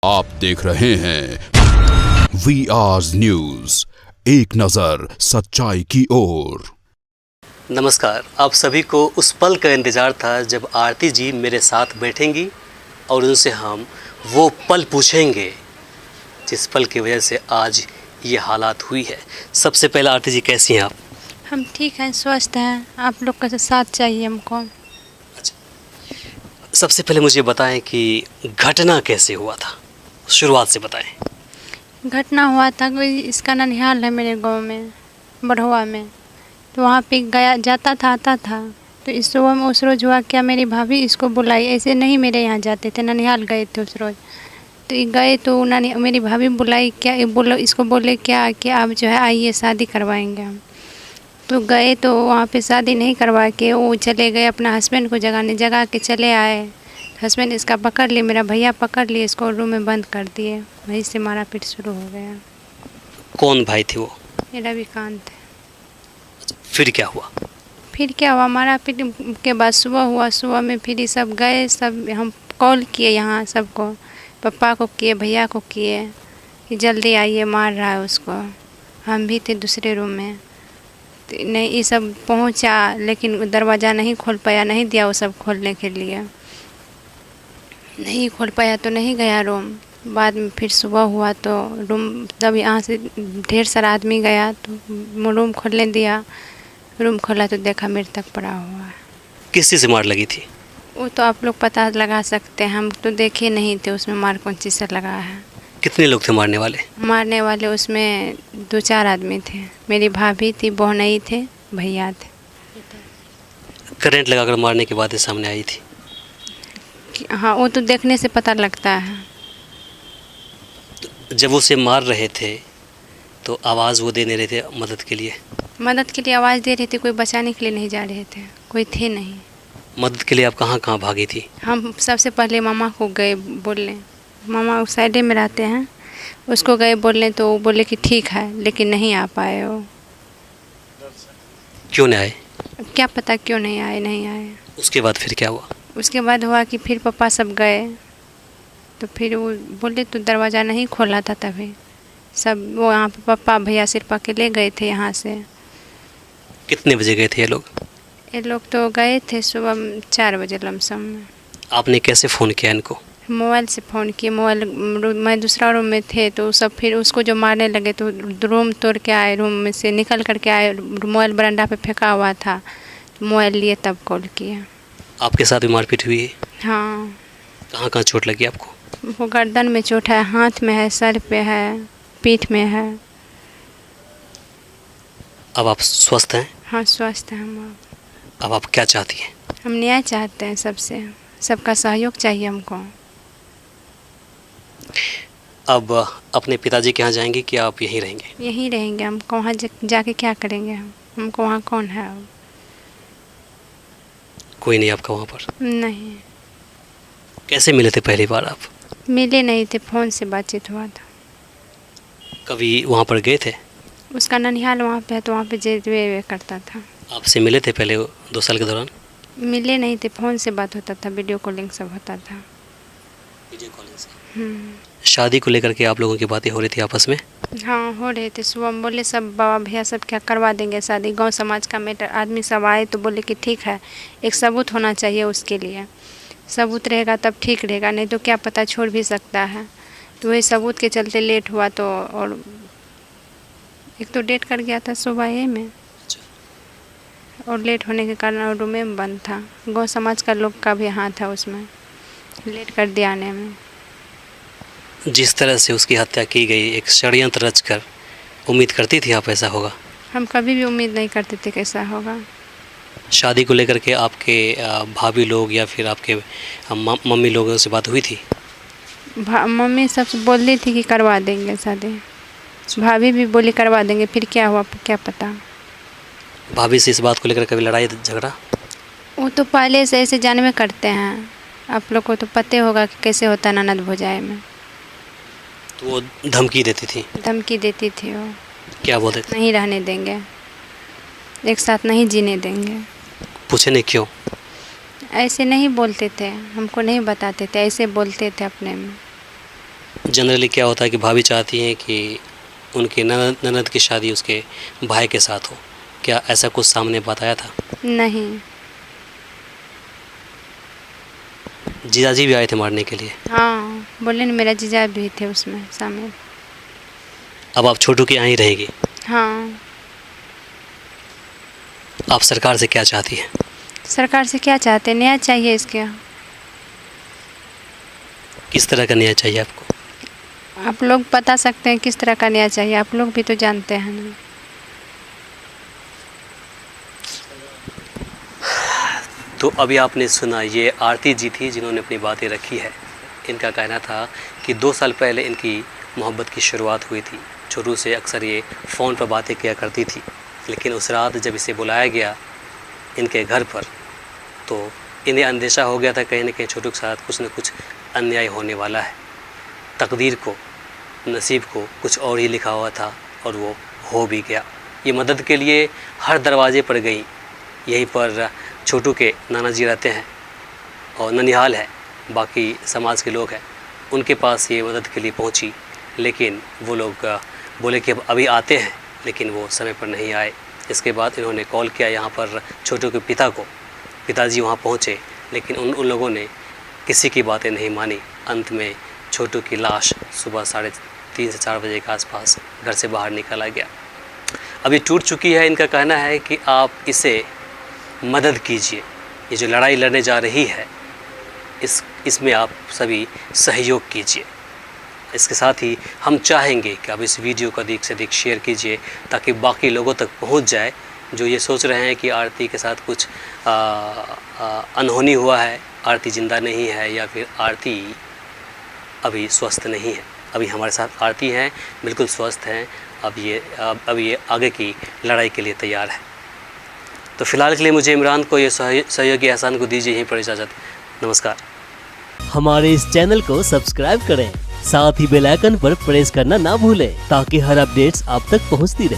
आप देख रहे हैं VR न्यूज, एक नजर सच्चाई की ओर। नमस्कार, आप सभी को उस पल का इंतज़ार था जब आरती जी मेरे साथ बैठेंगी और उनसे हम वो पल पूछेंगे जिस पल की वजह से आज ये हालात हुई है। सबसे पहले आरती जी, कैसी हैं आप? हम ठीक हैं, स्वस्थ हैं। आप लोग का साथ चाहिए हमको। अच्छा, सबसे पहले मुझे बताएं कि घटना कैसे हुआ था, शुरुआत से बताएं। घटना हुआ था कोई, इसका ननिहाल है मेरे गांव में, बढ़वा में। तो वहाँ पे गया जाता था, आता था। तो इस सुबह में उस रोज़ हुआ क्या, मेरी भाभी इसको बुलाई। ऐसे नहीं मेरे यहाँ जाते थे, ननिहाल गए थे उस रोज़। तो गए तो उन्होंने मेरी भाभी बुलाई, क्या बोलो, इसको बोले क्या कि आप जो है आइए शादी करवाएंगे हम। तो गए तो वहाँ पे शादी नहीं करवा के वो चले गए अपना हस्बैंड को जगा के चले आए। हस्बैंड इसका पकड़ लिए, मेरा भैया पकड़ लिए, इसको रूम में बंद कर दिए। वहीं से मारा पीट शुरू हो गया। कौन भाई थे वो? मेरा रविकांत है। फिर क्या हुआ? फिर क्या हुआ, मारा पीट के बाद सुबह हुआ। सुबह में फिर ये सब गए, सब हम कॉल किए यहाँ सबको, पापा को किए, भैया को किए कि जल्दी आइए, मार रहा है उसको। हम भी थे दूसरे रूम में। तो नहीं, ये सब पहुंचा लेकिन दरवाज़ा नहीं खोल पाया, नहीं दिया वो सब खोलने के लिए। नहीं खोल पाया तो नहीं गया रूम। बाद में फिर सुबह हुआ तो रूम, जब यहाँ से ढेर सारा आदमी गया तो रूम खोलने दिया। रूम खोला तो देखा मृतक पड़ा हुआ है। किस चीज़ से मार लगी थी? वो तो आप लोग पता लगा सकते हैं, हम तो देखे नहीं थे उसमें मार कौन चीज़ से लगा है। कितने लोग थे मारने वाले? मारने वाले उसमें 2-4 आदमी थे। मेरी भाभी थी, बहनई थे, भैया थे। करंट लगाकर मारने के बाद ये सामने आई थी? हाँ, वो तो देखने से पता लगता है। तो जब उसे मार रहे थे तो आवाज़ वो देने रहे थे मदद के लिए? मदद के लिए आवाज़ दे रहे थे, कोई बचाने के लिए नहीं जा रहे थे, कोई थे नहीं। मदद के लिए आप कहाँ कहाँ भागी थी? हम सबसे पहले मामा को गए बोलने। मामा उस साइड में रहते हैं, उसको गए बोलने तो वो बोले कि ठीक है, लेकिन नहीं आ पाए वो। क्यों नहीं आए? अब क्या पता क्यों नहीं आए। उसके बाद फिर क्या हुआ? उसके बाद हुआ कि फिर पापा सब गए तो फिर वो बोले तो दरवाज़ा नहीं खोला था तभी। सब वो यहाँ पे पापा भैया सिर्फ के ले गए थे यहाँ से। कितने बजे गए थे ये लोग? ये लोग तो गए थे सुबह 4 बजे लमसम में। आपने कैसे फ़ोन किया इनको? मोबाइल से फ़ोन किए। मोबाइल, मैं दूसरा रूम में थे तो सब फिर उसको जो मारने लगे तो रूम तोड़ के आए, रूम में से निकल करके आए। मोबाइल बरामदा पे फेंका हुआ था तो मोबाइल लिए तब कॉल किया। आपके साथ भी मारपीट हुई है? हाँ। कहाँ कहाँ चोट लगी आपको? वो गर्दन में चोट है, हाथ में है, सर पे है, पीठ में है। अब आप स्वस्थ हैं? हाँ, स्वस्थ है हम। अब आप क्या चाहती हैं? हम न्याय चाहते हैं सबसे, सबका सहयोग चाहिए हमको। अब अपने पिताजी के यहाँ जाएंगे कि आप यहीं रहेंगे? यहीं रहेंगे। हम वहाँ जाके क्या करेंगे हमको वहाँ कौन है अब? कोई नहीं आपका वहाँ पर? नहीं। कैसे मिले थे पहली बार आप? मिले नहीं थे, फ़ोन से बातचीत हुआ था। कभी वहाँ पर गए थे? उसका ननिहाल वहाँ पे है तो वहाँ पे जे करता था। आपसे मिले थे पहले 2 साल के दौरान? मिले नहीं थे, फ़ोन से बात होता था, वीडियो कॉलिंग सब होता था। वीडियो कॉलिंग से? शादी को लेकर के आप लोगों की बातें हो रही थी आपस में? हाँ, हो रहे थे। सुबह में बोले सब बाबा भैया सब क्या करवा देंगे शादी, गांव समाज का मैटर। आदमी सब आए तो बोले कि ठीक है, एक सबूत होना चाहिए उसके लिए। सबूत रहेगा तब ठीक रहेगा, नहीं तो क्या पता छोड़ भी सकता है। तो वही सबूत के चलते लेट हुआ। तो और एक तो डेट कर गया था सुबह में, और लेट होने के कारण रूम में बंद था। गांव समाज का लोग का भी हाथ था उसमें, लेट कर दिया आने में। जिस तरह से उसकी हत्या की गई, एक षड्यंत्र रचकर, उम्मीद करती थी आप ऐसा होगा? हम कभी भी उम्मीद नहीं करते थे कैसा होगा। शादी को लेकर के आपके भाभी लोग या फिर आपके मम्मी लोगों से बात हुई थी? मम्मी सबसे बोल रही थी कि करवा देंगे शादी। भाभी भी बोली करवा देंगे, फिर क्या हुआ क्या पता। भाभी से इस बात को लेकर कभी लड़ाई झगड़ा? वो तो पहले से ऐसे जानवे करते हैं, आप लोग को तो पता होगा कि कैसे होता है ननद भौजाई में। तो वो धमकी देती थी? धमकी देती थी वो। क्या बोलते थे? नहीं रहने देंगे, एक साथ नहीं जीने देंगे। पूछे नहीं क्यों? ऐसे नहीं बोलते थे, हमको नहीं बताते थे, ऐसे बोलते थे अपने में। जनरली क्या होता है कि भाभी चाहती हैं कि उनके ननद की शादी उसके भाई के साथ हो, क्या ऐसा कुछ सामने बात आया था? नहीं। जीजाजी भी आए थे मारने के लिए? हाँ, बोले ना मेरा जीजा भी थे उसमें शामिल। अब आप छोटू के यहाँ ही रहेगी? हाँ। आप सरकार से क्या चाहती हैं? सरकार से क्या चाहते हैं? न्याय चाहिए इसके। किस तरह का न्याय चाहिए आपको? आप लोग बता सकते हैं किस तरह का न्याय चाहिए, आप लोग भी तो जानते हैं ना। तो अभी आपने सुना, ये आरती जी थी जिन्होंने अपनी बातें रखी है। इनका कहना था कि 2 साल पहले इनकी मोहब्बत की शुरुआत हुई थी। छोटू से अक्सर ये फ़ोन पर बातें किया करती थी, लेकिन उस रात जब इसे बुलाया गया इनके घर पर, तो इन्हें अंदेशा हो गया था कहीं ना कहीं छोटू के साथ कुछ न कुछ अन्याय होने वाला है। तकदीर को, नसीब को कुछ और ही लिखा हुआ था और वो हो भी गया। ये मदद के लिए हर दरवाजे पर गई। यहीं पर छोटू के नाना जी रहते हैं और ननिहाल है, बाकी समाज के लोग हैं, उनके पास ये मदद के लिए पहुंची, लेकिन वो लोग बोले कि अब अभी आते हैं, लेकिन वो समय पर नहीं आए। इसके बाद इन्होंने कॉल किया यहाँ पर छोटू के पिता को। पिताजी वहाँ पहुँचे, लेकिन उन लोगों ने किसी की बातें नहीं मानी। अंत में छोटू की लाश सुबह 3:30 से 4 बजे के आसपास घर से बाहर निकाला गया। अभी टूट चुकी है। इनका कहना है कि आप इसे मदद कीजिए, ये जो लड़ाई लड़ने जा रही है इसमें आप सभी सहयोग कीजिए। इसके साथ ही हम चाहेंगे कि आप इस वीडियो को अधिक से अधिक शेयर कीजिए, ताकि बाकी लोगों तक पहुंच जाए जो ये सोच रहे हैं कि आरती के साथ कुछ अनहोनी हुआ है, आरती ज़िंदा नहीं है या फिर आरती अभी स्वस्थ नहीं है। अभी हमारे साथ आरती हैं, बिल्कुल स्वस्थ हैं। अब ये आगे की लड़ाई के लिए तैयार है। तो फिलहाल के लिए मुझे इमरान को ये सहयोगी एहसान को दीजिए यहीं पर इजाज़त। नमस्कार। हमारे इस चैनल को सब्सक्राइब करें, साथ ही बेल आइकन पर प्रेस करना ना भूलें, ताकि हर अपडेट्स आप तक पहुंचती रहे।